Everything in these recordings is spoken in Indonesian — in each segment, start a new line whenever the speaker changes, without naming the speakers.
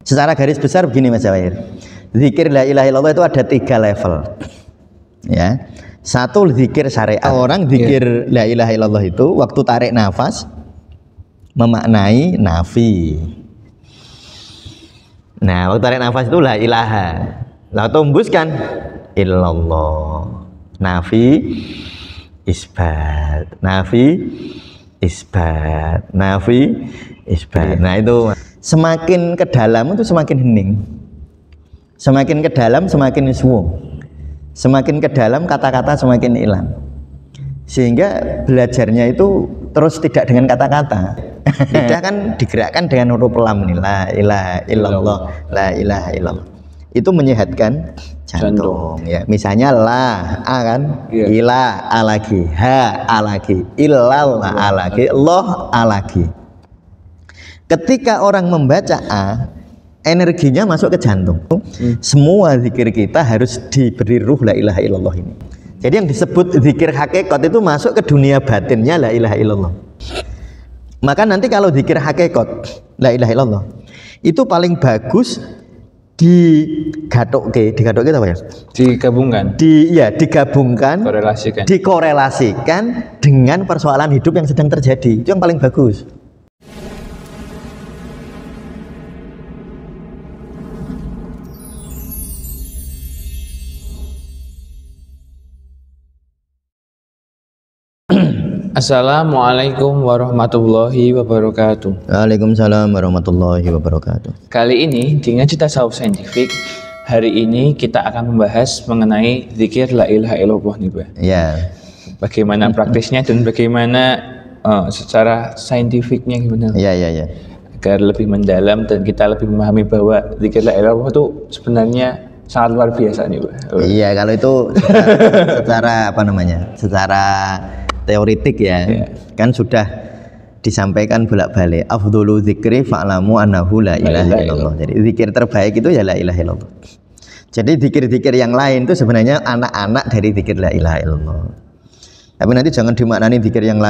Secara garis besar begini Mas Jawahir. Zikir la ilaha illallah itu ada 3 level. Ya. Satu zikir syariat. Orang zikir la ilaha illallah itu waktu tarik nafas memaknai nafi. Nah, waktu tarik nafas itu la ilaha. Lalu hembuskan illallah. Nafi isbat. Nafi isbat. Nafi isbat. Nah, itu semakin ke dalam itu semakin hening. Semakin ke dalam semakin suwung. Semakin ke dalam kata-kata semakin hilang. Sehingga belajarnya itu terus tidak dengan kata-kata. Lidah kan digerakkan dengan huruf lam nih, la ilaha illallah, la ilaha illallah. Itu menyehatkan jantung. Ya, misalnya la, a kan, ila, a lagi, ha, a lagi, illal, a lagi, loh, a lagi. Ketika orang membaca a, energinya masuk ke jantung. Semua zikir kita harus diberi ruh la ilaha illallah ini. Jadi yang disebut zikir hakikat itu masuk ke dunia batinnya la ilaha illallah. Maka nanti kalau zikir hakikat la ilaha illallah itu paling bagus digadokke itu apa ya?
Digabungkan.
Digabungkan, dikorelasikan dengan persoalan hidup yang sedang terjadi. Itu yang paling bagus.
Assalamualaikum warahmatullahi wabarakatuh.
Waalaikumsalam warahmatullahi wabarakatuh.
Kali ini di Ngaji Tasawuf Saintifik, hari ini kita akan membahas mengenai zikir la ilaha illallah nih, Pak.
Ya.
Bagaimana praktisnya dan bagaimana secara saintifiknya gimana?
Ya.
Agar lebih mendalam dan kita lebih memahami bahwa zikir la ilaha illallah itu sebenarnya sangat luar biasa nih, Pak.
Iya, kalau itu secara apa namanya? Secara teoritik ya, kan sudah disampaikan bolak-balik. Afdhulu dzikri fa'lamu annahu la ilaha illallah. Jadi zikir terbaik itu ya la ilaha illallah. Jadi zikir-zikir yang lain itu sebenarnya anak-anak dari zikir la ilaha illallah. Tapi nanti jangan dimaknani zikir yang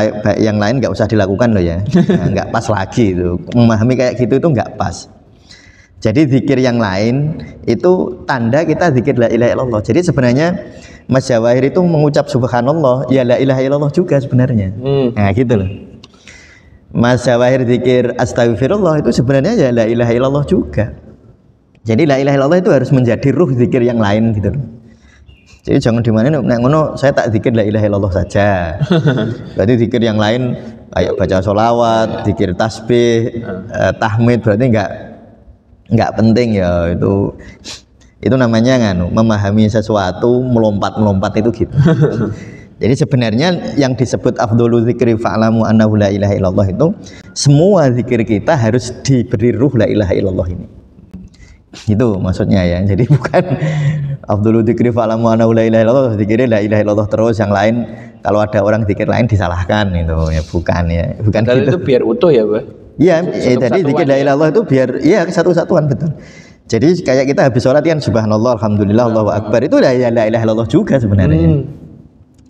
lain nggak usah dilakukan loh ya. Nggak pas lagi itu. Memahami kayak gitu itu nggak pas. Jadi zikir yang lain itu tanda kita zikir la ilaha illallah. Jadi sebenarnya Mas Jawahir itu mengucap subhanallah, ya la ilaha illallah juga sebenarnya. Nah gitu loh. Mas Jawahir zikir astagfirullah itu sebenarnya ya la ilaha illallah juga. Jadi la ilaha illallah itu harus menjadi ruh zikir yang lain gitu loh. Jadi jangan dimana nek ngono saya tak zikir la ilaha illallah saja. Berarti zikir yang lain kayak baca sholawat, zikir tasbih, tahmid berarti enggak penting ya itu namanya memahami sesuatu melompat itu gitu. Jadi sebenarnya yang disebut afdholu dzikri fa'lamu annahu la ilaha illallah itu semua zikir kita harus diberi ruh la ilaha illallah ini. Itu maksudnya ya. Jadi bukan afdholu dzikri fa'lamu annahu la ilaha illallah zikirnya la ilaha illallah terus, yang lain kalau ada orang zikir lain disalahkan itu ya, bukan
dan gitu. Itu biar utuh ya, Pak.
Iya, tadi zikir la ilaha illallah itu biar satu-satuan betul. Jadi kayak kita habis sholat kan subhanallah, alhamdulillah, Allahu akbar, itu la ilaha illallah juga sebenarnya.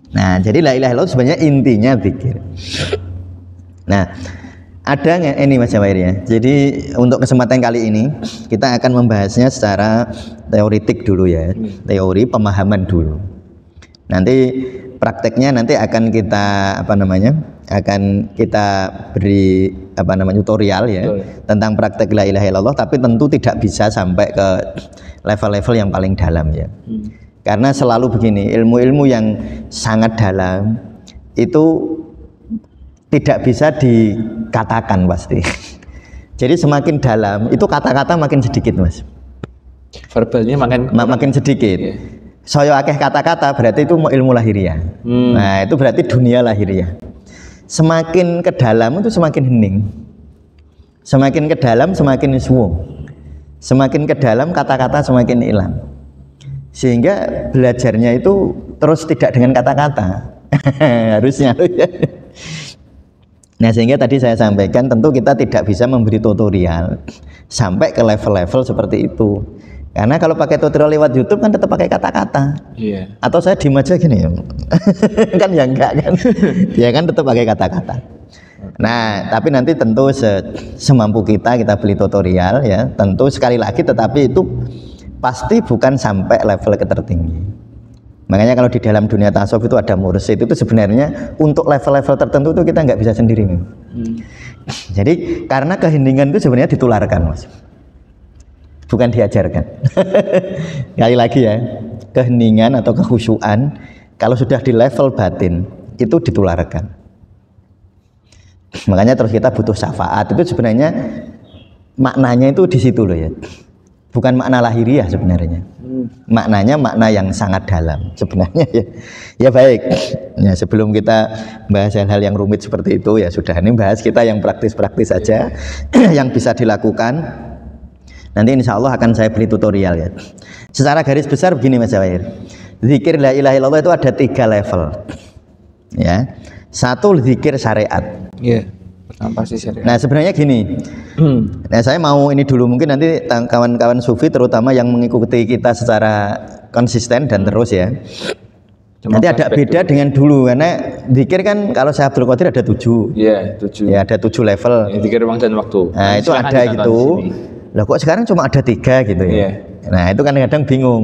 Nah, jadi la ilaha illallah sebenarnya intinya zikir. Nah, ada nggak ini Mas Jawahir ya? Jadi untuk kesempatan kali ini kita akan membahasnya secara teoritik dulu ya, teori pemahaman dulu. Nanti prakteknya nanti akan kita akan kita beri tutorial ya tentang praktek la ilaha illallah, tapi tentu tidak bisa sampai ke level-level yang paling dalam ya. Karena selalu begini, ilmu-ilmu yang sangat dalam itu tidak bisa dikatakan pasti. Jadi semakin dalam itu kata-kata makin sedikit, Mas.
Verbalnya
makin sedikit. Saya akeh kata-kata berarti itu ilmu lahiriah. Nah, itu berarti dunia lahiriah. Semakin ke dalam itu semakin hening. Semakin ke dalam semakin suwung. Semakin ke dalam kata-kata semakin hilang. Sehingga belajarnya itu terus tidak dengan kata-kata. Harusnya. Nah, sehingga tadi saya sampaikan tentu kita tidak bisa memberi tutorial sampai ke level-level seperti itu. Karena kalau pakai tutorial lewat YouTube kan tetap pakai kata-kata. Iya. Atau saya diem aja gini ya. Kan ya enggak kan. Ya kan tetap pakai kata-kata. Nah, tapi nanti tentu semampu kita beli tutorial ya. Tentu sekali lagi tetapi itu pasti bukan sampai level tertinggi. Makanya kalau di dalam dunia tasawuf itu ada mursyid, itu sebenarnya untuk level-level tertentu itu kita nggak bisa sendiri. Jadi karena keheningan itu sebenarnya ditularkan, Mas. Bukan diajarkan. Sekali lagi ya, keheningan atau kekhusyuan kalau sudah di level batin itu ditularkan. Makanya terus kita butuh syafaat, itu sebenarnya maknanya itu di situ loh ya. Bukan makna lahiriah sebenarnya. Maknanya makna yang sangat dalam sebenarnya ya. Ya baik. Ya sebelum kita bahas hal-hal yang rumit seperti itu ya sudah, ini bahas kita yang praktis-praktis saja yang bisa dilakukan. Nanti insya Allah akan saya beli tutorial ya. Secara garis besar begini Mas Jawair. Zikir la ilaha illallah itu ada 3 level. Ya. Satu zikir syariat.
Iya. Apa sih syariat?
Nah sebenarnya gini. Nah saya mau ini dulu, mungkin nanti kawan-kawan sufi terutama yang mengikuti kita secara konsisten dan terus ya. Nanti ada beda dulu dengan dulu, karena zikir kan kalau saya Abdul Qadir ada 7.
Iya 7.
Ya ada 7 level.
Ya, zikir ruang dan waktu.
Nah itu ada gitu. Lah kok sekarang cuma ada 3 gitu ya.
Yeah.
Nah itu kan kadang bingung.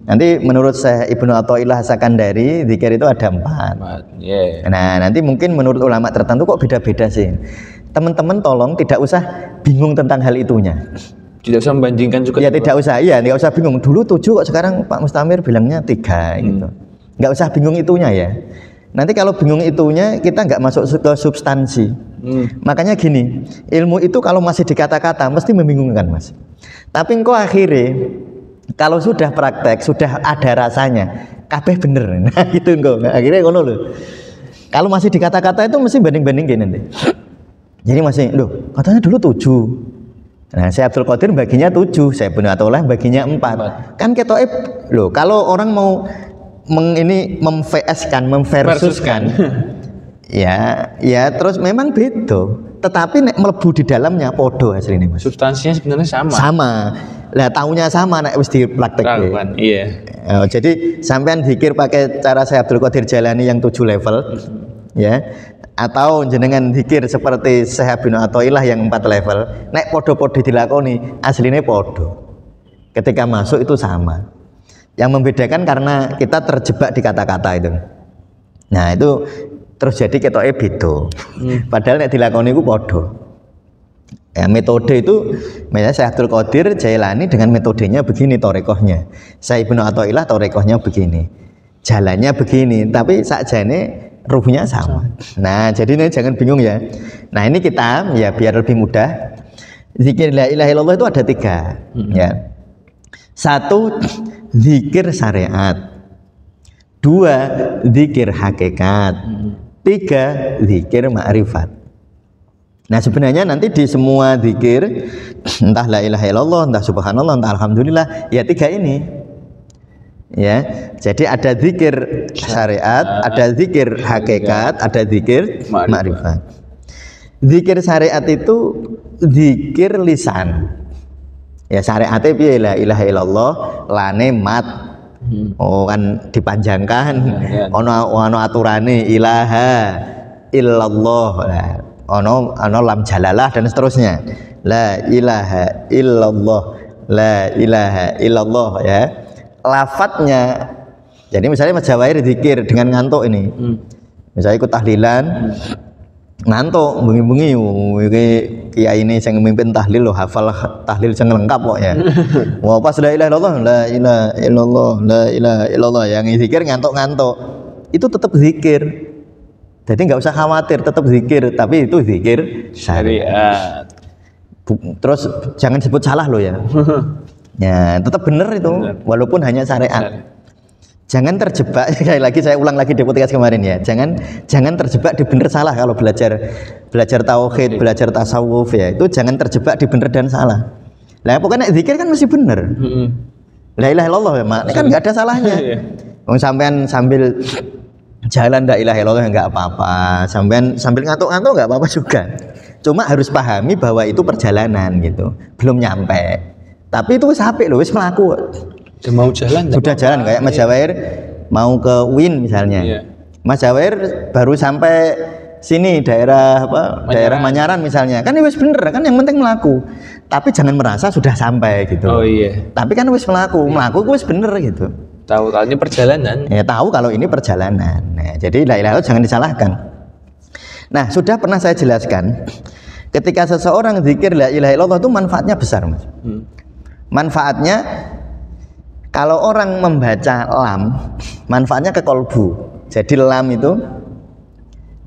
Nanti menurut saya Ibnu Athaillah Sakandari zikir itu ada 4.
Yeah.
Nah nanti mungkin menurut ulama tertentu kok beda-beda sih. Teman-teman tolong tidak usah bingung tentang hal itunya.
Tidak usah membandingkan juga.
Ya tidak usah, iya tidak usah bingung. Dulu 7 kok sekarang Pak Mustamir bilangnya 3 gitu. Nggak usah bingung itunya ya. Nanti kalau bingung itunya kita nggak masuk ke substansi. Makanya gini, ilmu itu kalau masih di kata-kata mesti membingungkan Mas. Tapi engkau akhirnya kalau sudah praktek, sudah ada rasanya, kabeh bener. Nah gitu engkau, akhirnya ngono loh. Kalau masih di kata-kata itu mesti banding-banding gini nanti. Jadi masih, loh katanya dulu 7. Nah saya Abdul Qadir baginya 7, saya Ibnu Athaillah baginya 4. Kan ketoke loh, kalau orang mau memversuskan ya terus memang beda, tetapi nek mlebu di dalamnya podo asline Mas.
Substansinya sebenarnya sama.
Sama. Lah taunya sama nek wis dipraktekke.
Iya.
Jadi sampean zikir pakai cara saya Abdul Qadir Jalani yang 7 level ya, atau jenengan zikir seperti Syekh Ibnu Athaillah yang 4 level, nek podo-podo dilakoni asline podo. Ketika masuk itu sama. Yang membedakan karena kita terjebak di kata-kata itu. Nah itu terus jadi ketoke beda. Padahal nek dilakoni iku padha. Ya, metode itu misalnya Syekh Abdul Qadir Jailani dengan metodenya begini torekohnya. Syekh Ibnu Athaillah torekohnya begini. Jalannya begini, tapi sakjane ruhnya sama. Nah, jadi ini jangan bingung ya. Nah, ini kita ya biar lebih mudah. Zikir la ilaha illallah itu ada 3 ya. 1 zikir syariat, 2 zikir hakikat, 3 zikir ma'rifat. Nah sebenarnya nanti di semua zikir, entah la ilaha illallah, entah subhanallah, entah alhamdulillah, ya 3 ini ya. Jadi ada zikir syariat, ada zikir hakikat, ada zikir ma'rifat. Zikir syariat itu zikir lisan. Ya syariatnya piye la ilaha illallah lane mat. Oh kan dipanjangkan. Ono aturane ilaha illallah. Ono lam jalalah dan seterusnya. La ilaha illallah. La ilaha illallah ya. Lafadznya. Jadi misalnya Mas Jawair zikir dengan ngantuk ini. Misalnya ikut tahlilan ngantuk bengi-bengi iki kiai ini sing mimpin tahlil loh, hafal tahlil sing lengkap kok ya. Wah pas la ilaha illallah, la ilaha illallah, la ilaha illallah yang zikir ngantuk-ngantuk. Itu tetap zikir. Jadi nggak usah khawatir, tetap zikir, tapi itu zikir syariat. Terus jangan sebut salah loh ya. Ya, tetap benar itu walaupun hanya syariat. Jangan terjebak, sekali lagi saya ulang lagi di podcast kemarin ya. Jangan terjebak di benar salah kalau belajar tauhid, belajar tasawuf ya. Itu jangan terjebak di benar dan salah. Lah pokoknya zikir kan mesti benar. La ilaha illallah ya, Mak. Ini kan enggak ada salahnya. Wong sampean sambil jalan la ilaha illallah enggak apa-apa. Sampean sambil ngantuk-ngantuk enggak apa-apa juga. Cuma harus pahami bahwa itu perjalanan gitu. Belum nyampe. Tapi itu wis apik lho, wis mlaku.
Mau jalan
sudah jalan kayak Mas Jawair mau ke UIN misalnya. Mas Jawair baru sampai sini daerah apa? Daerah Manyaran misalnya. Kan wis bener kan, yang penting melaku. Tapi jangan merasa sudah sampai gitu.
Oh iya.
Tapi kan wis melaku wis bener gitu.
Tahu kalau ini perjalanan.
Ya tahu kalau ini perjalanan. Nah, jadi la ilaha illallah jangan disalahkan. Nah, sudah pernah saya jelaskan ketika seseorang zikir la ilaha illallah itu manfaatnya besar, Mas. Manfaatnya kalau orang membaca lam, manfaatnya ke kolbu. Jadi lam itu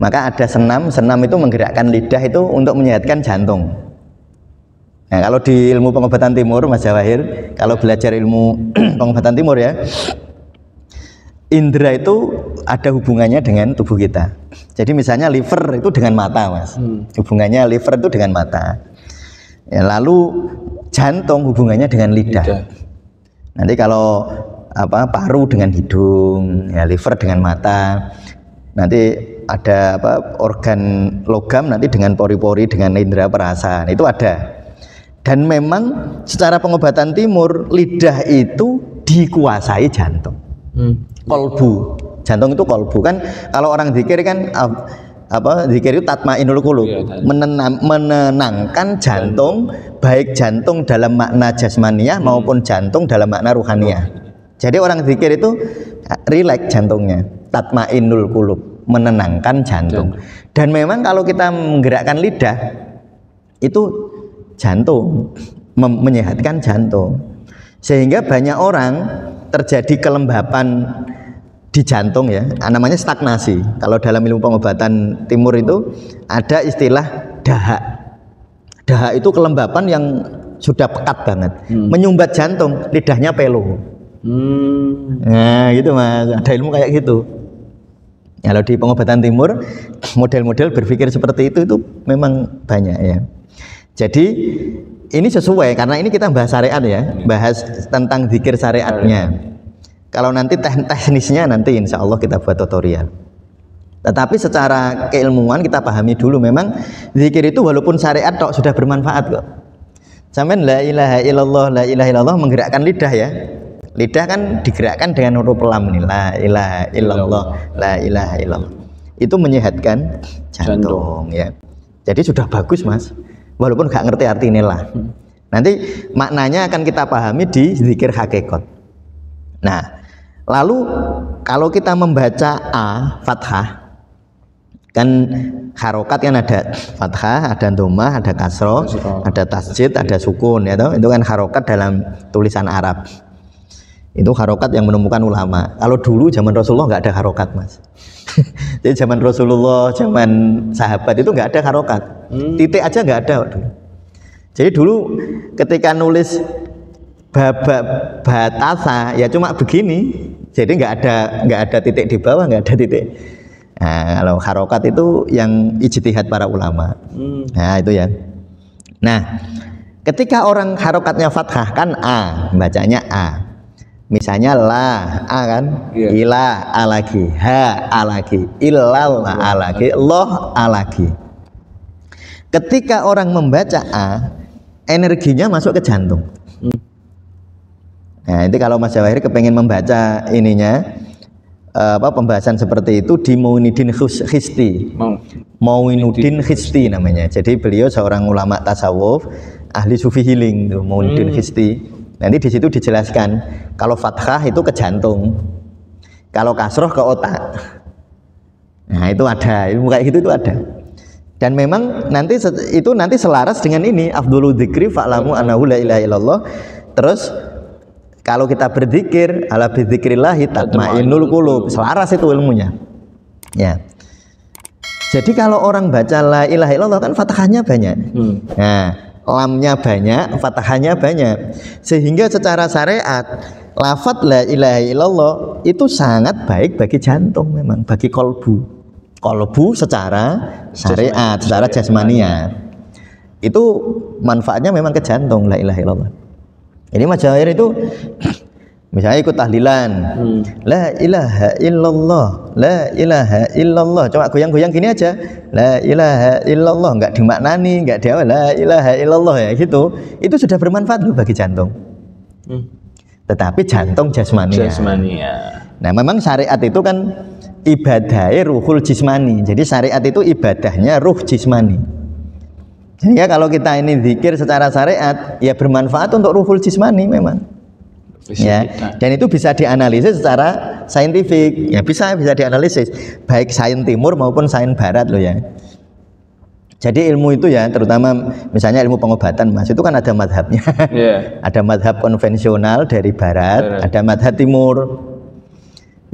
maka ada senam itu menggerakkan lidah itu untuk menyehatkan jantung. Nah, kalau di ilmu pengobatan timur, Mas Jawahir, kalau belajar ilmu pengobatan timur ya, indera itu ada hubungannya dengan tubuh kita. Jadi misalnya liver itu dengan mata, Mas. Hubungannya liver itu dengan mata. Ya, lalu jantung hubungannya dengan lidah. Nanti kalau apa paru dengan hidung, ya liver dengan mata. Nanti ada apa organ logam nanti dengan pori-pori, dengan indera perasa. Nah, itu ada. Dan memang secara pengobatan timur lidah itu dikuasai jantung. Kolbu. Jantung itu kolbu kan. Kalau orang zikir kan apa zikir itu tatmainul qulub, menenangkan jantung, baik jantung dalam makna jasmaniah maupun jantung dalam makna ruhaniyah. Jadi orang zikir itu rileks jantungnya, tatmainul qulub, menenangkan jantung. Dan memang kalau kita menggerakkan lidah itu jantung, menyehatkan jantung. Sehingga banyak orang terjadi kelembapan di jantung ya, namanya stagnasi. Kalau dalam ilmu pengobatan timur itu ada istilah dahak. Dahak itu kelembapan yang sudah pekat banget, menyumbat jantung, lidahnya pelo. Nah gitu Mas, ada ilmu kayak gitu. Kalau di pengobatan timur model-model berpikir seperti itu memang banyak ya. Jadi ini sesuai karena ini kita bahas syariat ya, bahas tentang zikir syariatnya. Kalau nanti teknisnya nanti insya Allah kita buat tutorial. Tetapi secara keilmuan kita pahami dulu memang zikir itu walaupun syariat tok sudah bermanfaat kok. Sampai la ilaha illallah menggerakkan lidah ya. Lidah kan digerakkan dengan huruf lam nih, la ilaha illallah, la ilaha illallah. Itu menyehatkan jantung ya. Jadi sudah bagus Mas. Walaupun gak ngerti arti inilah. Nanti maknanya akan kita pahami di zikir hakikat. Nah, lalu kalau kita membaca a fathah, kan harokat kan ada fathah, ada dhammah, ada kasroh, ada tasjid, ada sukun ya toh. Itu kan harokat dalam tulisan Arab. Itu harokat yang menemukan ulama. Kalau dulu zaman Rasulullah nggak ada harokat Mas. Jadi zaman Rasulullah, zaman sahabat itu nggak ada harokat, titik aja nggak ada dulu. Jadi dulu ketika nulis batasa ya cuma begini, jadi nggak ada titik di bawah, nggak ada titik. Nah, kalau harokat itu yang ijtihad para ulama. Nah itu ya. Nah ketika orang harokatnya fathah kan a, bacanya a. Misalnya la a kan, ila a lagi, ha a lagi, illal a lagi, loh a lagi. Ketika orang membaca a, energinya masuk ke jantung. Nah, itu kalau Mas Jawahir kepengen membaca ininya pembahasan seperti itu di Muinuddin Khisti. Muinuddin Khisti namanya. Jadi beliau seorang ulama tasawuf, ahli sufi healing tuh, Muinuddin Khisti. Nanti di situ dijelaskan kalau fathah itu ke jantung, kalau kasroh ke otak. Nah itu ada ilmu kayak gitu, itu ada. Dan memang nanti itu selaras dengan ini afdholu dzikri fa'lamu annahu la ilaha illallah. Terus kalau kita berzikir ala bidzikrillahi tatmainnul qulub, selaras itu ilmunya. Ya. Jadi kalau orang baca la ilaha illallah kan fathahnya banyak. Nah lamnya banyak, fathahnya banyak, sehingga secara syariat lafadz la ilaha illallah itu sangat baik bagi jantung, memang bagi kolbu secara syariat, secara jasmania itu manfaatnya memang ke jantung la ilaha illallah. Ini Mas Jawahir itu misalnya ikut tahlilan, la ilaha illallah, la ilaha illallah, cuma goyang-goyang gini aja, la ilaha illallah, nggak dimaknani, nggak dia la ilaha illallah ya gitu, itu sudah bermanfaat loh bagi jantung. Tetapi jantung jasmania. Nah memang syariat itu kan ibadahnya ruhul jismani. Jadi syariat itu ibadahnya ruh jismani. Jadi ya kalau kita ini zikir secara syariat ya bermanfaat untuk ruhul jismani memang. Ya, dan itu bisa dianalisis secara saintifik. Ya bisa dianalisis baik sains timur maupun sains barat loh ya. Jadi ilmu itu ya, terutama misalnya ilmu pengobatan Mas, itu kan ada madhabnya. Yeah. Ada madhab konvensional dari barat, ada madhab timur.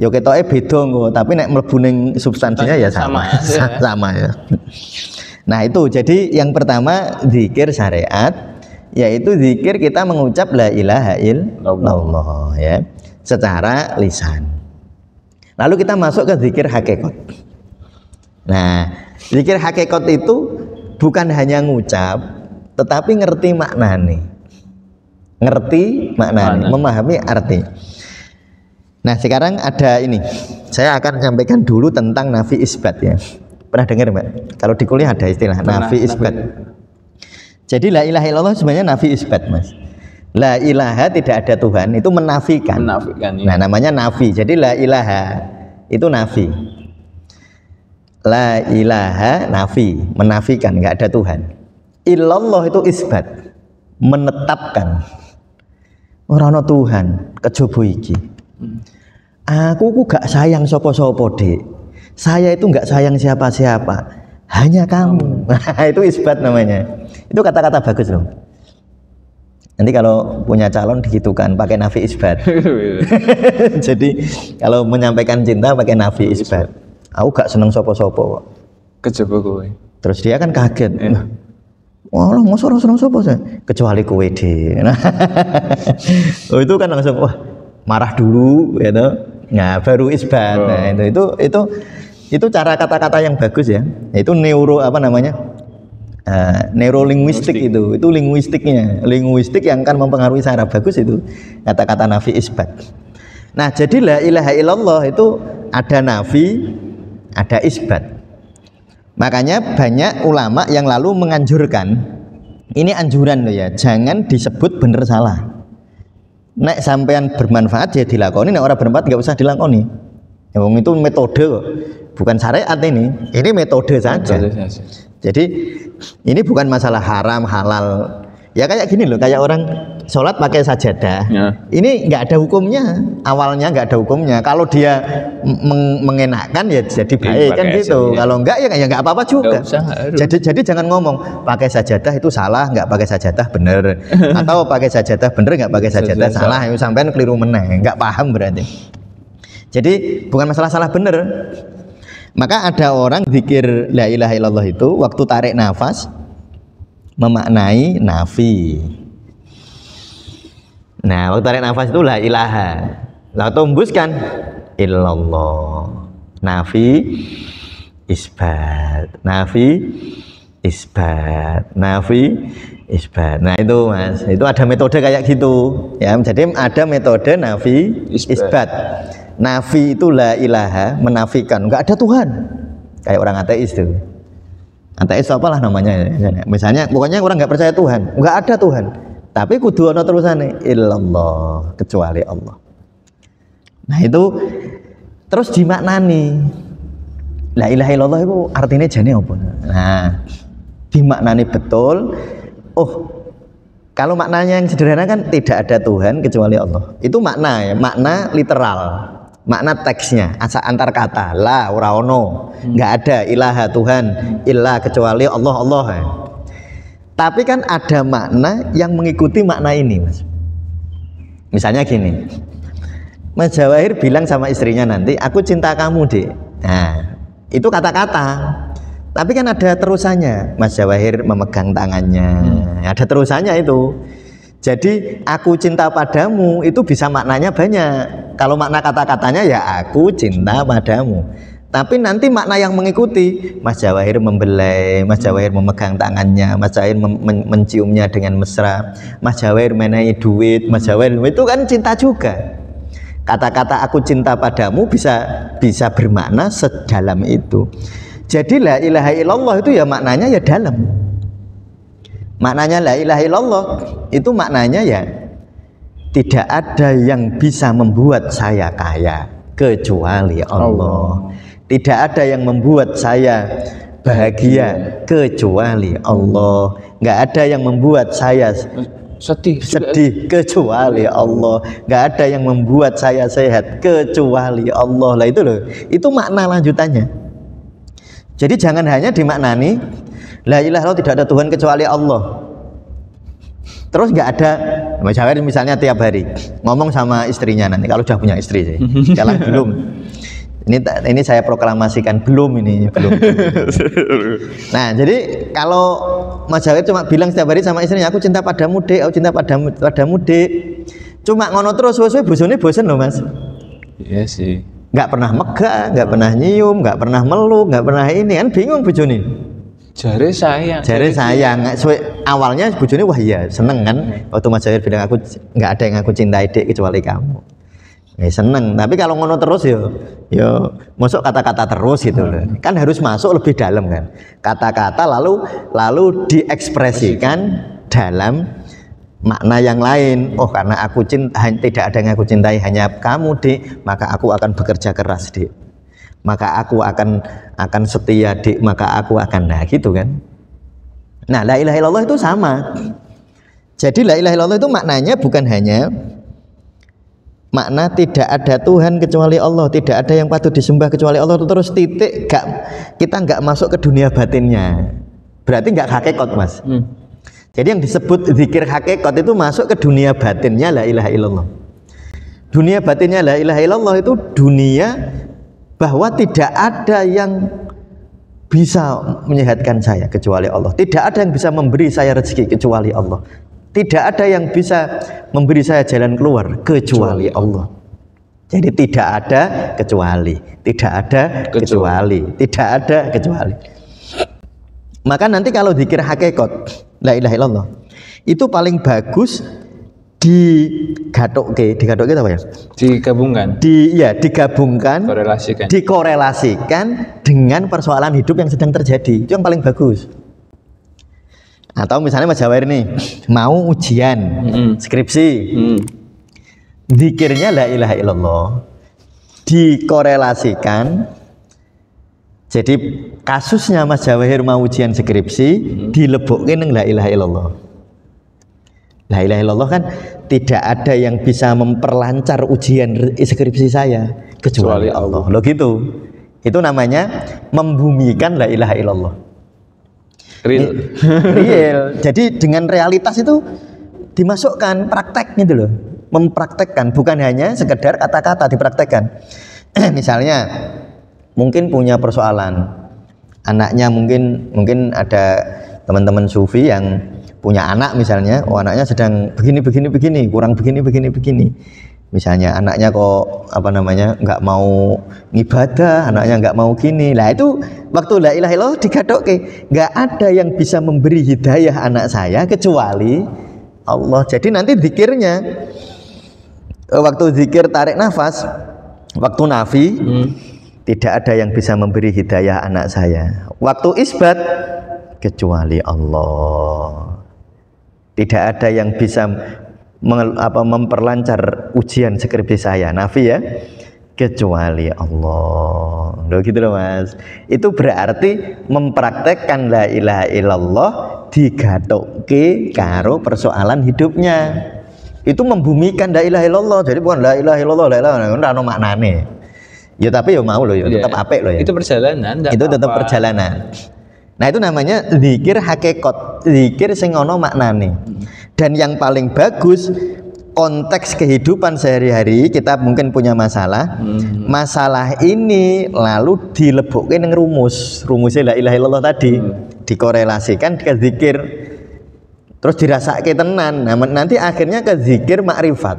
Yo ketoke beda kok, tapi nek mlebu ning substansinya ya sama. Sama ya. Nah itu jadi yang pertama zikir syariat, yaitu zikir kita mengucap la ilaha illallah ya, secara lisan. Lalu kita masuk ke zikir hakikat. Nah, zikir hakikat itu bukan hanya ngucap, tetapi ngerti maknanya. Ngerti maknanya, memahami arti. Nah, sekarang ada ini. Saya akan sampaikan dulu tentang nafi isbat ya. Pernah dengar, Mbak? Kalau di kuliah ada istilah nafi isbat. Jadi la ilaha illallah sebenarnya nafi isbat, Mas. La ilaha tidak ada Tuhan itu menafikan. Menafikan ya. Nah, namanya nafi. Jadi la ilaha itu nafi. La ilaha nafi, menafikan, nggak ada Tuhan. Illallah itu isbat, menetapkan. Ora ana Tuhan, kejaba iki. Aku gak sayang sapa-sapa, Dik. Saya itu nggak sayang siapa-siapa, hanya kamu. Itu isbat namanya. Itu kata-kata bagus loh. Nanti kalau punya calon digitukan pakai nafi isbat. Jadi kalau menyampaikan cinta pakai nafi isbat. Aku gak seneng sopo-sopo kok. Kejaba kowe. Terus dia kan kaget. Wah, masa ora seneng sopo saya? Kecuali kowe deh. Nah, oh, itu kan langsung wah, marah dulu gitu. Nah, baru isbat. Oh. Nah, itu cara kata-kata yang bagus ya. Itu neuro apa namanya? Neurolinguistik itu linguistiknya. Linguistik yang akan mempengaruhi secara bagus itu kata-kata nafi isbat. Nah, jadi la ilaha illallah itu ada nafi, ada isbat. Makanya banyak ulama yang lalu menganjurkan, ini anjuran loh ya, jangan disebut bener salah. Nek sampean bermanfaat ya dilakoni, nek orang bermanfaat nggak usah dilakoni. Ya, itu metode kok, bukan syariat ini metode saja. Jadi ini bukan masalah haram halal. Ya kayak gini loh, kayak orang sholat pakai sajadah. Ya. Ini nggak ada hukumnya, awalnya nggak ada hukumnya. Kalau dia mengenakan ya jadi baik kan gitu. Ya. Kalau enggak ya nggak apa-apa juga. Jadi jangan ngomong pakai sajadah itu salah, nggak pakai sajadah bener. Atau pakai sajadah bener, nggak pakai sajadah salah. Sampean keliru meneh, nggak paham berarti. Jadi bukan masalah salah bener. Maka ada orang zikir la ilaha illallah itu waktu tarik nafas memaknai nafi. Nah, waktu tarik nafas itu la ilaha. Lalu hembuskan illallah. Nafi isbat. Nafi isbat. Nafi isbat. Nah, itu Mas. Itu ada metode kayak gitu. Ya, jadi ada metode nafi isbat. Nafi itu la ilaha, menafikan, enggak ada Tuhan. Kayak orang ateis itu. Ateis apalah namanya, misalnya pokoknya orang nggak percaya Tuhan, nggak ada Tuhan, tapi kudu ana terusane illallah, kecuali Allah. Nah itu terus dimaknani la ilaha illallah itu artinya jane apa? Nah dimaknani betul. Oh kalau maknanya yang sederhana kan tidak ada Tuhan kecuali Allah, itu makna ya, makna literal. Makna teksnya antar kata la ora ono, nggak ada ilaha Tuhan illa kecuali Allah. Tapi kan ada makna yang mengikuti makna ini, Mas. Misalnya gini, Mas Jawahir bilang sama istrinya nanti, aku cinta kamu, Dek. Nah, itu kata-kata. Tapi kan ada terusannya. Mas Jawahir memegang tangannya, ada terusannya itu. Jadi aku cinta padamu itu bisa maknanya banyak. Kalau makna kata-katanya ya aku cinta padamu. Tapi nanti makna yang mengikuti, Mas Jawahir membelai, Mas Jawahir memegang tangannya, Mas Jawahir menciumnya dengan mesra, Mas Jawahir menaiki duit, Mas Jawahir itu kan cinta juga. Kata-kata aku cinta padamu bisa bermakna sedalam itu. Jadi la ilaha illallah itu ya maknanya ya dalam. Maknanya la ilaha illallah itu maknanya ya tidak ada yang bisa membuat saya kaya, kecuali Allah. Tidak ada yang membuat saya bahagia kecuali Allah. Nggak ada yang membuat saya sedih kecuali Allah. Nggak ada yang membuat saya sehat kecuali Allah. Lah itu loh, itu makna lanjutannya. Jadi jangan hanya dimaknani la ilaha illallah, tidak ada Tuhan kecuali Allah. Terus nggak ada, misalnya tiap hari ngomong sama istrinya, nanti kalau udah punya istri sih, sekarang belum. Ini saya proklamasikan belum. Nah, jadi kalau Mas Jawir cuma bilang setiap hari sama istrinya, aku cinta padamu Dek, aku cinta padamu Dek. Cuma ngono terus suwe-suwe bojone bosen loh Mas.
Iya sih.
Nggak pernah megah, nggak pernah nyium, nggak pernah meluk, nggak pernah ini, kan bingung bojone.
Jare sayang.
Awalnya bojone wah iya seneng kan. Waktu Mas Jawir bilang aku nggak ada yang aku cintai Dek kecuali kamu. Seneng, tapi kalau ngono terus yo masuk kata-kata terus gitu loh. Kan harus masuk lebih dalam kan. Kata-kata lalu diekspresikan dalam makna yang lain. Oh, karena aku tidak ada yang aku cintai hanya kamu Dik, maka aku akan bekerja keras Dik. Maka aku akan setia Dik, maka aku akan gitu kan. Nah, la ilaha illallah itu sama. Jadi la ilaha illallah itu maknanya bukan hanya makna tidak ada Tuhan kecuali Allah, tidak ada yang patut disembah kecuali Allah, terus titik, kita nggak masuk ke dunia batinnya, berarti nggak hakikat Mas. Jadi yang disebut zikir hakikat itu masuk ke dunia batinnya la ilaha illallah. Dunia batinnya la ilaha illallah itu dunia bahwa tidak ada yang bisa menyehatkan saya kecuali Allah, tidak ada yang bisa memberi saya rezeki kecuali Allah, tidak ada yang bisa memberi saya jalan keluar kecuali Allah. Jadi tidak ada kecuali, tidak ada kecuali, tidak ada kecuali. Maka nanti kalau zikir hakikat la ilaha illallah itu paling bagus digadokke apa ya?
Digabungkan.
Digabungkan, dikorelasikan dengan persoalan hidup yang sedang terjadi. Itu yang paling bagus. Atau misalnya Mas Jawir nih mau ujian skripsi, zikirnya la ilaha illallah dikorelasikan. Jadi kasusnya Mas Jawir mau ujian skripsi dilebokke nang la ilaha illallah. La ilaha illallah kan tidak ada yang bisa memperlancar ujian skripsi saya kecuali Allah. Loh gitu. Itu namanya membumikan la ilaha illallah. Real. Jadi dengan realitas itu dimasukkan praktek gitu loh, mempraktekkan, bukan hanya sekedar kata-kata, dipraktekkan. Misalnya mungkin punya persoalan anaknya, mungkin ada teman-teman sufi yang punya anak misalnya, anaknya sedang begini, kurang begini. Misalnya anaknya kok nggak mau ibadah, anaknya nggak mau gini. Lah itu waktu la ilaha illallah digadokke, nggak ada yang bisa memberi hidayah anak saya kecuali Allah. Jadi nanti zikirnya waktu zikir tarik nafas, waktu nafi tidak ada yang bisa memberi hidayah anak saya. Waktu isbat kecuali Allah. Tidak ada yang bisa memperlancar ujian skripsi saya, nafi ya, kecuali Allah. Loh gitu loh Mas. Itu berarti mempraktekkan la ilaha illallah digathokke karo persoalan hidupnya. Itu membumikan la ilaha illallah. Jadi bukan la ilaha illallah, la ilaha illallah ora maknane. Ya tapi ya mau loh ya, tetap apik loh ya.
Itu perjalanan,
itu tetap perjalanan. Nah itu namanya zikir hakikat, zikir sing ono maknane. Dan yang paling bagus konteks kehidupan sehari-hari, kita mungkin punya masalah. Masalah ini lalu dilebokke ning rumusnya la ilaha illallah tadi, dikorelasikan ke zikir. Terus dirasake tenan. Nah, nanti akhirnya ke zikir makrifat.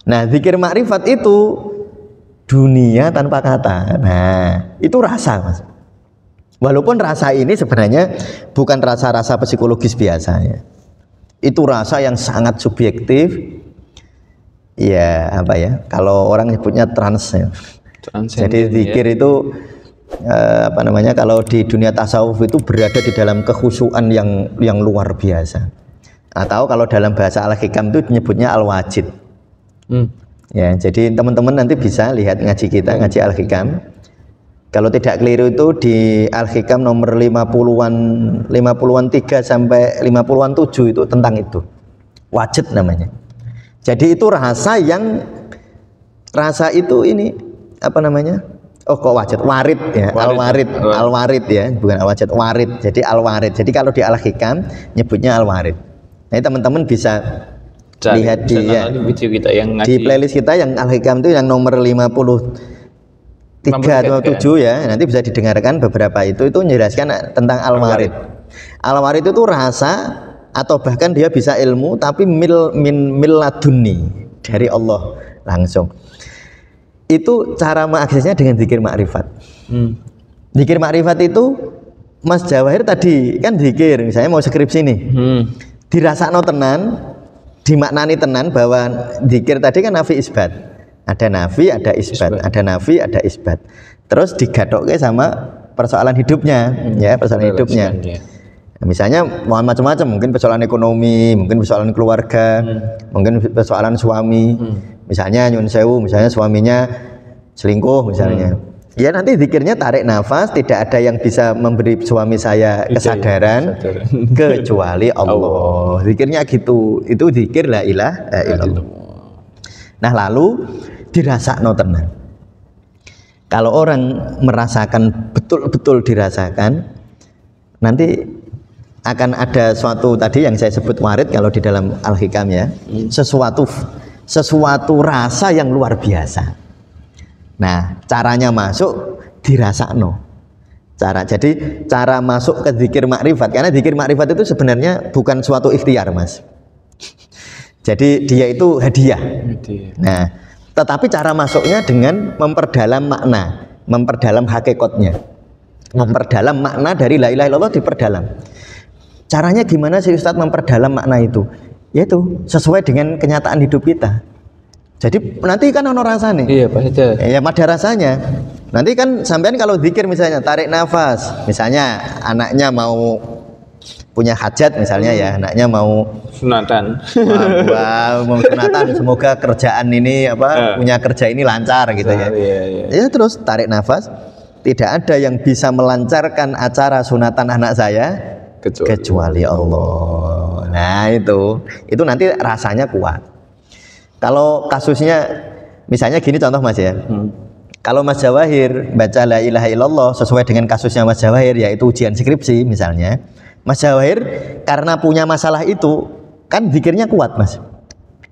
Nah, zikir makrifat itu dunia tanpa kata. Nah, itu rasa, Mas. Walaupun rasa ini sebenarnya bukan rasa-rasa psikologis biasanya. Itu rasa yang sangat subjektif. Ya, kalau orang nyebutnya trans ya. Jadi zikir itu kalau di dunia tasawuf itu berada di dalam kekhusyuan yang luar biasa. Atau kalau dalam bahasa Al-Hikam itu menyebutnya al-wajid. Ya, jadi teman-teman nanti bisa lihat ngaji kita, ngaji Al-Hikam. Kalau tidak keliru itu di Al-Hikam nomor 50-an 3 sampai 50-an 7 itu tentang itu. Wajid namanya. Jadi itu rasa itu ini apa namanya? Oh kok wajid, warid ya, al-warid ya, bukan al-wajid, warid. Jadi al-warid. Jadi kalau di Al-Hikam nyebutnya al-warid. Nah, teman-teman bisa lihat di
video kita yang
di playlist kita yang Al-Hikam itu yang nomor 53 atau 7 ya, nanti bisa didengarkan beberapa itu menjelaskan tentang al-warid. Al-warid itu rasa atau bahkan dia bisa ilmu tapi min laduni, dari Allah langsung. Itu cara mengaksesnya dengan zikir makrifat. Zikir makrifat itu Mas Jawahir tadi kan zikir, misalnya mau skripsi nih. Dirasakno tenan, dimaknani tenan bahwa zikir tadi kan nafi isbat. Ada nafi, ada isbat, ada nafi, ada isbat. Terus digadokke sama persoalan hidupnya, ya, persoalan hidupnya. Misalnya macam-macam, mungkin persoalan ekonomi, mungkin persoalan keluarga, mungkin persoalan suami. Misalnya nyun sewu, misalnya suaminya selingkuh misalnya. Ya nanti zikirnya tarik nafas, tidak ada yang bisa memberi suami saya kesadaran kecuali Allah. Zikirnya gitu. Itu zikir la ilaha illallah. Nah, lalu dirasakno tenan. Kalau orang merasakan betul-betul dirasakan, nanti akan ada suatu tadi yang saya sebut warid kalau di dalam Al-Hikam ya, sesuatu rasa yang luar biasa. Nah, caranya masuk dirasakno. Jadi cara masuk ke zikir makrifat, karena zikir makrifat itu sebenarnya bukan suatu ikhtiar, Mas. Jadi dia itu hadiah. Nah, tetapi cara masuknya dengan memperdalam makna, memperdalam hakikatnya, memperdalam makna dari la ilaha illallah, diperdalam. Caranya gimana sih Ustadz memperdalam makna itu? Yaitu sesuai dengan kenyataan hidup kita. Jadi nanti kan ono rasanya.
Iya, pasti.
Ya ada rasanya. Nanti kan sampean kalau zikir misalnya tarik nafas, misalnya anaknya mau punya hajat misalnya ya, anaknya mau
sunatan.
Mau sunatan, semoga kerjaan ini punya kerja ini lancar gitu ya. Ya terus tarik nafas, tidak ada yang bisa melancarkan acara sunatan anak saya kecuali Allah. Nah, itu nanti rasanya kuat. Kalau kasusnya misalnya gini contoh Mas ya. Kalau Mas Jawahir baca la ilaha illallah sesuai dengan kasusnya Mas Jawahir, yaitu ujian skripsi misalnya, Mas Jawahir karena punya masalah itu kan zikirnya kuat Mas.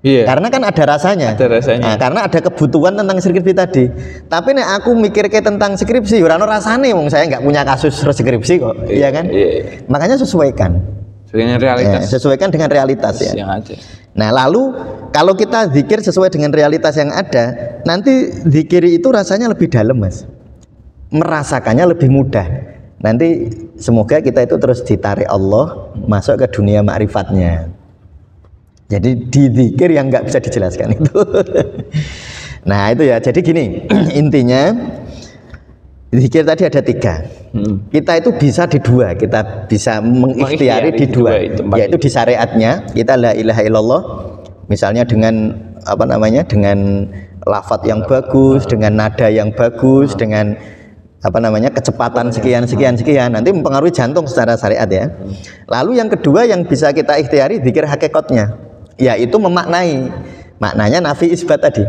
Iya. Karena kan ada rasanya. Nah, karena ada kebutuhan tentang skripsi tadi. Tapi nek aku mikir tentang skripsi, ora ono rasane wong saya nggak punya kasus skripsi kok, iya kan? Iya. Makanya sesuaikan. Dengan realitas. Ya, sesuaikan dengan realitas ya. Yang ada. Nah, lalu kalau kita zikir sesuai dengan realitas yang ada, nanti zikir itu rasanya lebih dalam Mas. Merasakannya lebih mudah. Nanti semoga kita itu terus ditarik Allah masuk ke dunia ma'rifatnya. Jadi di zikir yang nggak bisa dijelaskan itu. Nah itu ya, jadi gini intinya zikir tadi ada 3. Kita itu bisa di 2, kita bisa mengikhtiari di 2, yaitu di syariatnya kita la ilaha illallah misalnya dengan dengan lafadz yang bagus, dengan nada yang bagus, dengan kecepatan sekian nanti mempengaruhi jantung secara syariat ya. Lalu yang kedua yang bisa kita ikhtiari zikir hakikatnya, yaitu memaknai, maknanya nafi isbat tadi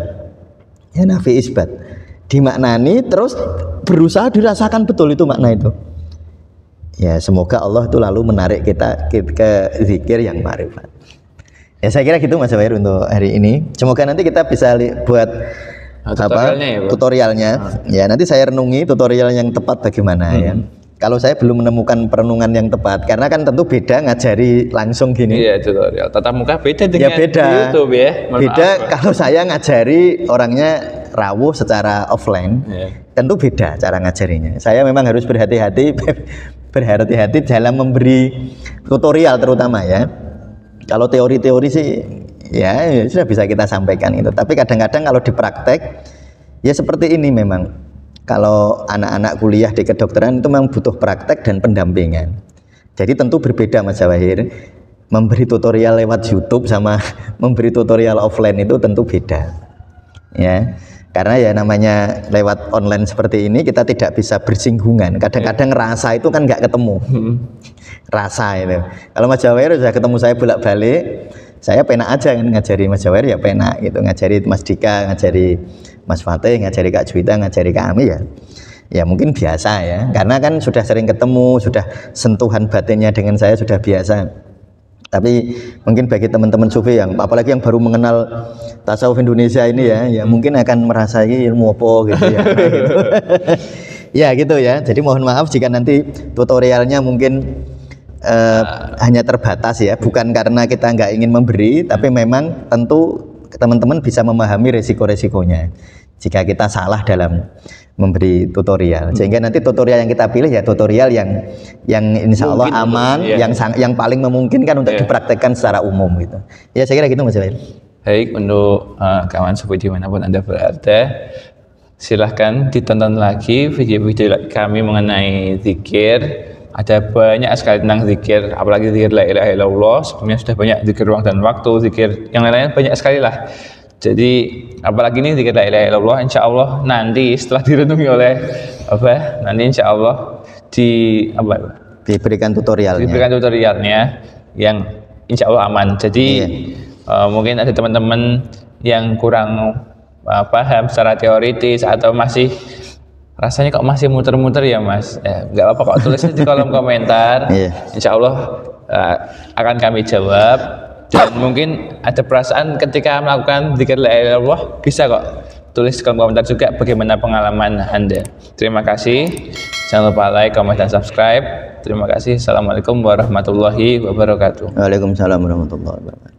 ya, nafi isbat dimaknani terus berusaha dirasakan betul itu makna itu ya. Semoga Allah itu lalu menarik kita ke zikir yang ma'rifat ya. Saya kira gitu Mas Jawahir untuk hari ini. Semoga nanti kita bisa buat tutorialnya ya. Nanti saya renungi tutorial yang tepat bagaimana ya. Kalau saya belum menemukan perenungan yang tepat, karena kan tentu beda ngajari langsung gini. Iya, tutorial tatap muka beda dengan di YouTube ya. Beda kalau saya ngajari orangnya rawuh secara offline, tentu beda cara ngajarinya. Saya memang harus berhati-hati dalam memberi tutorial terutama ya. Kalau teori-teori sih ya sudah bisa kita sampaikan itu. Tapi kadang-kadang kalau dipraktek ya seperti ini memang. Kalau anak-anak kuliah di kedokteran itu memang butuh praktek dan pendampingan. Jadi tentu berbeda Mas Jawahir. Memberi tutorial lewat YouTube sama memberi tutorial offline itu tentu beda. ya. Karena ya namanya lewat online seperti ini kita tidak bisa bersinggungan. Kadang-kadang rasa itu kan nggak ketemu. Rasa itu. Kalau Mas Jawair sudah ketemu saya bolak-balik, saya penak aja kan ngajari Mas Jawair ya penak gitu. Ngajari Mas Dika, ngajari Mas Fatih, ngajari Kak Juwita, ngajari Kak Ami ya. Ya mungkin biasa ya. Karena kan sudah sering ketemu, sudah sentuhan batinnya dengan saya sudah biasa. Tapi mungkin bagi teman-teman sufi yang apalagi yang baru mengenal tasawuf Indonesia ini ya mungkin akan merasa ini ilmu apa gitu ya. Gitu. Ya gitu ya. Jadi mohon maaf jika nanti tutorialnya mungkin hanya terbatas ya, bukan karena kita nggak ingin memberi, tapi memang tentu teman-teman bisa memahami resiko-resikonya jika kita salah dalam memberi tutorial, sehingga nanti tutorial yang kita pilih ya tutorial yang insya Allah mungkin aman, yang paling memungkinkan untuk dipraktekkan secara umum gitu. Ya saya kira gitu Mas Jawair.
Baik, untuk kawan sufi dimanapun Anda berada, silahkan ditonton lagi video-video kami mengenai zikir. Ada banyak sekali tentang zikir, apalagi zikir la ilaha illallah. Sebelumnya sudah banyak zikir ruang dan waktu, zikir yang lain-lain banyak sekali lah. Jadi apalagi ini zikir la ilaha illallah, insya Allah nanti setelah direnungi oleh nanti insya Allah
diberikan tutorialnya yang insya Allah aman. Jadi mungkin ada teman-teman yang kurang paham secara teoritis atau masih rasanya kok masih muter-muter ya Mas, nggak apa-apa kok, tulisnya di kolom komentar. Insya Allah akan kami jawab. Dan mungkin ada perasaan ketika melakukan zikir la ilaha illallah, bisa kok tulis di kolom komentar juga bagaimana pengalaman Anda. Terima kasih, jangan lupa like, comment, dan subscribe. Terima kasih. Assalamualaikum warahmatullahi wabarakatuh. Waalaikumsalam warahmatullahi wabarakatuh.